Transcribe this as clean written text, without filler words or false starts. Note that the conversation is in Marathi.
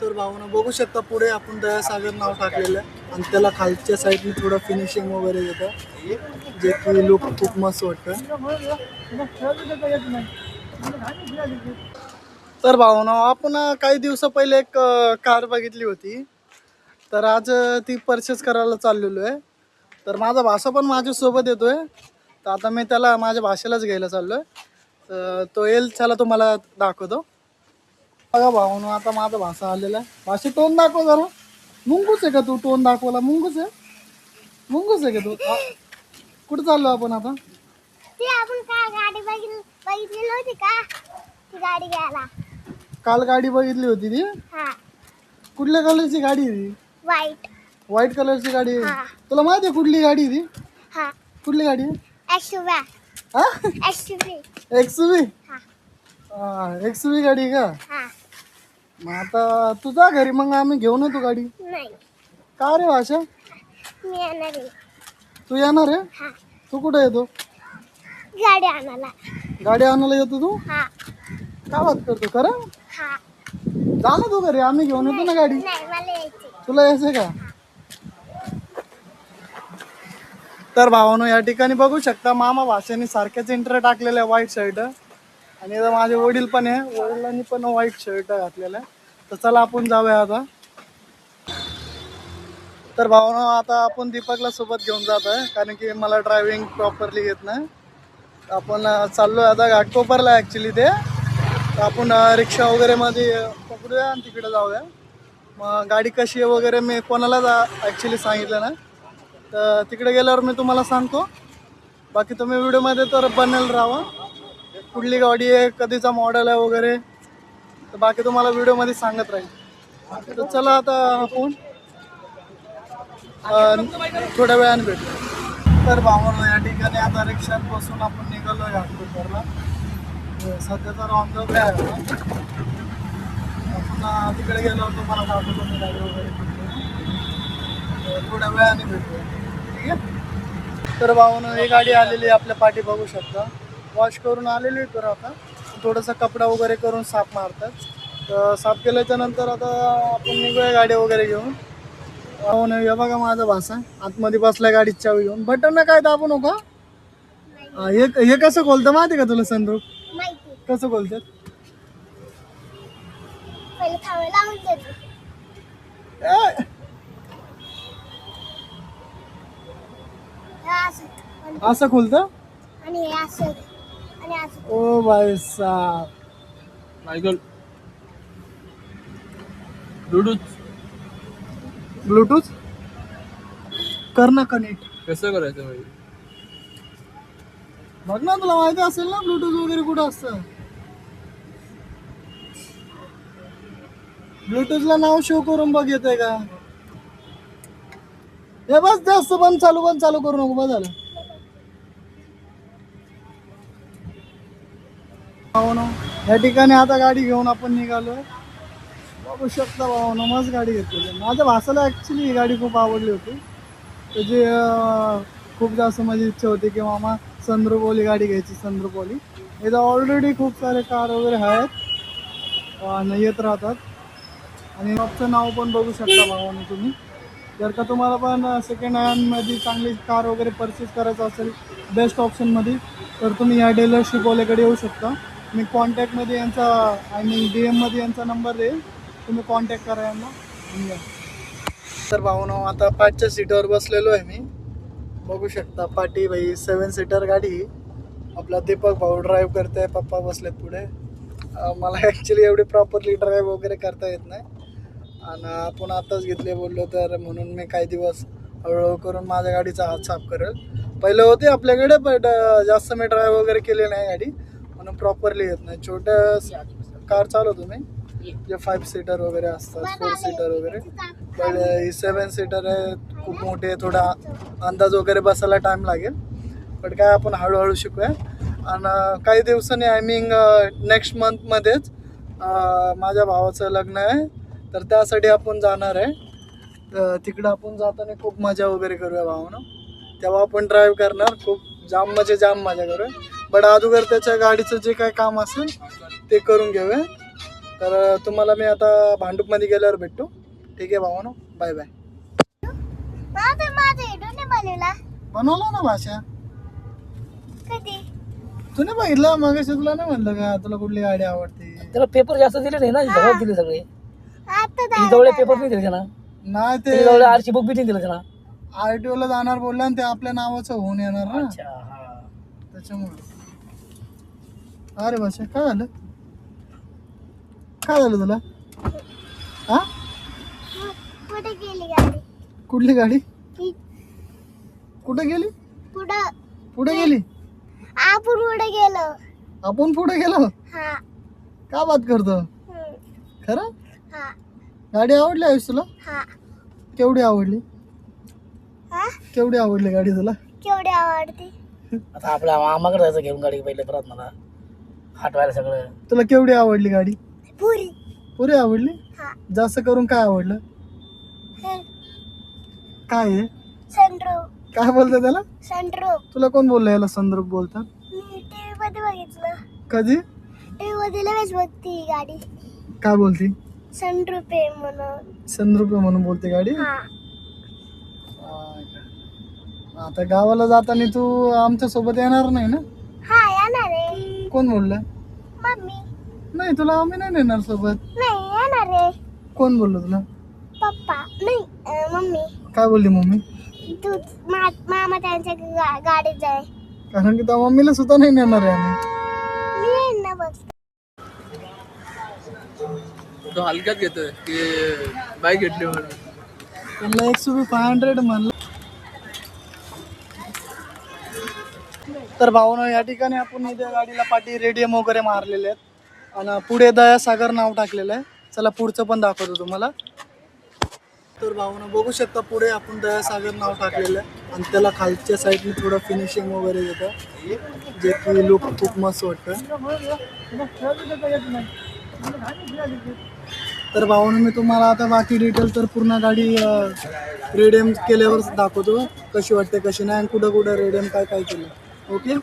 तर भावना बघू शकता पुढे आपण दयासागर नाव टाकलेलं आहे आणि त्याला खालच्या साईडने थोडं फिनिशिंग वगैरे देतं जे की लुक खूप मस्त वाटतं. तर भावना आपण काही दिवसा पहिले एक कार बघितली होती. तर आज ती परचेस करायला चाललेलो आहे. तर माझा भाषा पण माझ्यासोबत येतोय. तर आता मी त्याला माझ्या भाषेलाच घ्यायला चाललोय. तर तो येईल त्याला तुम्हाला दाखवतो. बघा भावनो आता माझा भाषा आलेला आहे. भाषे टोन दाखव जरा. मुंगूस आहे का तू? टोन दाखवला मुंगूस आहे. मुंगूस आहे का तू? कुठे चाललो आपण आता? ती आपण काय गाडी बघितलेली होती का? ती गाडी घ्यायला. काल गाडी बघितली होती ती. हा. कुठल्या कलरची गाडी आहे ती? व्हाईट. व्हाईट कलरची गाडी आहे. हा. तुला माहिती आहे कुठली गाडी आहे ती? हा. कुठली गाडी आहे? एक्सुव्ही. हा? एक्सुव्ही. एक्सयूव्ही. हा. एक्सयूव्ही गाडी आहे का? हा. मग आता तुझा घरी मग आम्ही घेऊन येतो गाडी. नाही. का रे भाषा? मी येणार आहे. तू येणार आहे? हा. तू कुठे येतो? गाडी आणायला. गाडी आणायला येतो तू? हा. काय बात करतो खरं? हा. जा ना तू घरी आम्ही घेऊन येतो ना गाडी. नाही मला यायची. तुला यायचंय का? तर भावानो या ठिकाणी बघू शकता मामा भाषेने सारखेच इंटर टाकलेलं आहे व्हाईट शर्ट आणि इथं माझे वडील पण आहे. वडिलांनी पण व्हाईट शर्ट घातलेलं आहे. तर चला आपण जाऊया आता. तर भावानो आता आपण दीपकला सोबत घेऊन जात आहे कारण की मला ड्रायव्हिंग प्रॉपरली येत नाही. आपण चाललोय आता घाटकोपरला ॲक्च्युली ते. तर आपण रिक्षा वगैरे मध्ये पकडूया आणि तिकडे जाऊया. मग गाडी कशी आहे वगैरे मी कोणालाच ॲक्च्युली सांगितलं ना. तर तिकडे गेल्यावर मी तुम्हाला सांगतो. बाकी तुम्ही व्हिडिओमध्ये तर बनेल राहा. कुठली गाडी आहे कधीचा मॉडेल आहे वगैरे तर बाकी तुम्हाला व्हिडिओमध्ये सांगत राहील. तर चला आता आपण थोड्या वेळाने भेटू. तर भावानो या ठिकाणी आता रिक्षात बसून आपण निघालो घाटकोपरला. सध्या तर ऑन द वे आहे. आपण तिकडे गेलो तुम्हाला दाखवतो मी गाडी वगैरे थोड्या वेळाने भेटूया. ठीक आहे. तर भावानो ही गाडी आलेली आहे आपल्या पाठी बघू शकता. वॉश करून आलेली तर आता थोडासा कपडा वगैरे करून साफ मारतात. तर साफ केल्याच्या नंतर आता आपण निघूया गाडी वगैरे घेऊन. हे बघा माझा भाषा आतमध्ये बसलाय गाडीत चावी घेऊन. बटन काय दाबू नका. हे कसं खोलतं माहिती का तुला सनरूफ? माहिती. कसं खोलतात? पहिले खावे लावून देतो. असं खोलतं आणि हे असं आणि असं. ओ भाई साहब. मायकल ब्लूटूथ ब्लूटूथ कर ना कनेक्ट. कसं करायचं भाई? बघ ना तुला माहिती असेल ना ब्लूटूथ वगैरे कुठं असतं. ब्लूटूथला नाव शो करून बघ येतंय का? हे बस जास्त बंद चालू करू नको. बस झालं. भावानो या ठिकाणी आता गाडी घेऊन आपण निघालोय. बघू शकता भावानो मस्त गाडी घेतली. माझ्या भाषाला ॲक्च्युली ही गाडी खूप आवडली होती. त्याची खूप जास्त माझी इच्छा होती की मामा सनरूफवाली गाडी घ्यायची. सनरूफवाली इथं ऑलरेडी खूप सारे कार वगैरे आहेत आणि येत राहतात. आणि शॉपचं नाव पण बघू शकता भावानो तुम्ही. जर का तुम्हाला पण सेकंड हँडमध्ये चांगली कार वगैरे परचेस करायचं असेल बेस्ट ऑप्शनमध्ये तर तुम्ही या डीलरशिपवाल्याकडे येऊ शकता. मी कॉन्टॅक्टमध्ये यांचा आणि DM यांचा नंबर देईल. तुम्ही कॉन्टॅक्ट करा यांना. तर भावनो आता 5च्या सीटवर बसलेलो आहे मी. बघू शकता पाठी भाई 7 सीटर गाडी. आपला दीपक भाऊ ड्राईव्ह करते आहे. पप्पा बसलेत पुढे. मला ॲक्च्युली एवढी प्रॉपरली ड्राईव्ह वगैरे करता येत नाही आणि आपण आताच घेतले बोललो तर म्हणून मी काही दिवस हळूहळू करून माझ्या गाडीचा हात साफ करेल. पहिले होते आपल्याकडे बट जास्त मी ड्राईव्ह वगैरे केली नाही गाडी म्हणून प्रॉपरली येत नाही. छोट्या कार चालवतो मी जे 5 सीटर वगैरे असतात 4 सीटर वगैरे. पण ही 7 सीटर आहे खूप मोठी आहे. थोडा अंदाज वगैरे बसायला टाईम लागेल पण काय आपण हळूहळू शिकूया. आणि काही दिवसांनी आय मीन नेक्स्ट मंथमध्येच माझ्या भावाचं लग्न आहे तर त्यासाठी आपण जाणार आहे. तर तिकडं आपण जाताना खूप मजा वगैरे करूया भावानं. तेव्हा आपण ड्राईव्ह करणार. खूप जाम मजा करूया. बट अगोदर त्याच्या गाडीचं जे काय काम असेल ते करून घेऊया. तर तुम्हाला मी आता भांडूपमध्ये गेल्यावर भेटतो. ठीक आहे भावानो, बाय बाय. माझा व्हिडिओ नाही बनवला बनवला ना भाषा, कधी. तू नाही बघितलं मग तुला नाही म्हणलं का तुला कुठली गाडी आवडते. त्याला पेपर जास्त दिले नाही ना, सगळं दिले सगळे. आता जवळ पेपर नाही दिले त्यांना, नाही ते जवळ आरची बुक बी नाही दिलं त्यांना. RTO ला जाणार बोलला आणि ते आपल्या नावाचं होऊन येणार ना, अच्छा, हा. त्याच्यामुळे. अरे भाषा काय झालं, काय झालं तुला? हा, कुठे गेली गाडी? कुठली गाडी ती कुठे गेली? पुढं पुढे गेली? आपण पुढे गेलो. आपण पुढे गेलो? हा. का बात करतो खरं? हा. गाडी आवडली आयुष तुला? हा. केवढी आवडली? हा. केवढी आवडली गाडी तुला? केवढी आवडते? आता आपल्या मामाकडे जायचं घेऊन गाडी पहिले, परत मला हटवायला सगळं. तुला केवढी आवडली गाडी? पुरी. पुरी आवडली? हा. जास्त करून काय आवडलं? काय आहे? सनरूफ. काय बोलतात त्याला? सनरूफ. तुला कोण बोललं याला संदर्भ बोलतात? मी टीव्ही मध्ये बघितलं. कधी? टीव्ही मध्ये लगेच बघती ही गाडी. काय बोलती? सनरूफ आहे म्हणून. संदर्भ म्हणून बोलते गाडी? हा. आता गावाला जाताना तू आमच्या सोबत येणार नाही ना? हा येणार आहे. कोण बोललं? मम्मी. नाही तुला आम्ही नाही नेणार सोबत. नाही येणार आहे. कोण बोललं तुला? पप्पा नाही मम्मी. काय बोलली मम्मी? तू मामा त्यांच्या गाडीत जाय. कारण की त्या मम्मीला सुद्धा नाही नेणार आहे आम्ही. मी येईन ना बघ. तो हलक्यात घेतोय की बाईक घेतली म्हणून. त्यांना XUV 500 म्हणलं. तर भावनो या ठिकाणी आपण इथे गाडीला पाठी रेडियम वगैरे मारलेले आहेत आणि पुढे दयासागर नाव टाकलेलं आहे. चला पुढचं पण दाखवतो तुम्हाला. तर भावनो बघू शकता पुढे आपण दयासागर नाव टाकलेलं आहे आणि त्याला खालच्या साईडने थोडं फिनिशिंग वगैरे येतं जे की लुक खूप मस्त वाटतं. तर भावनो मी तुम्हाला आता बाकी डिटेल तर पूर्ण गाडी रेडियम केल्यावर दाखवतो कशी वाटते कशी नाही आणि कुठं कुठं रेडियम काय काय केलं. ओके.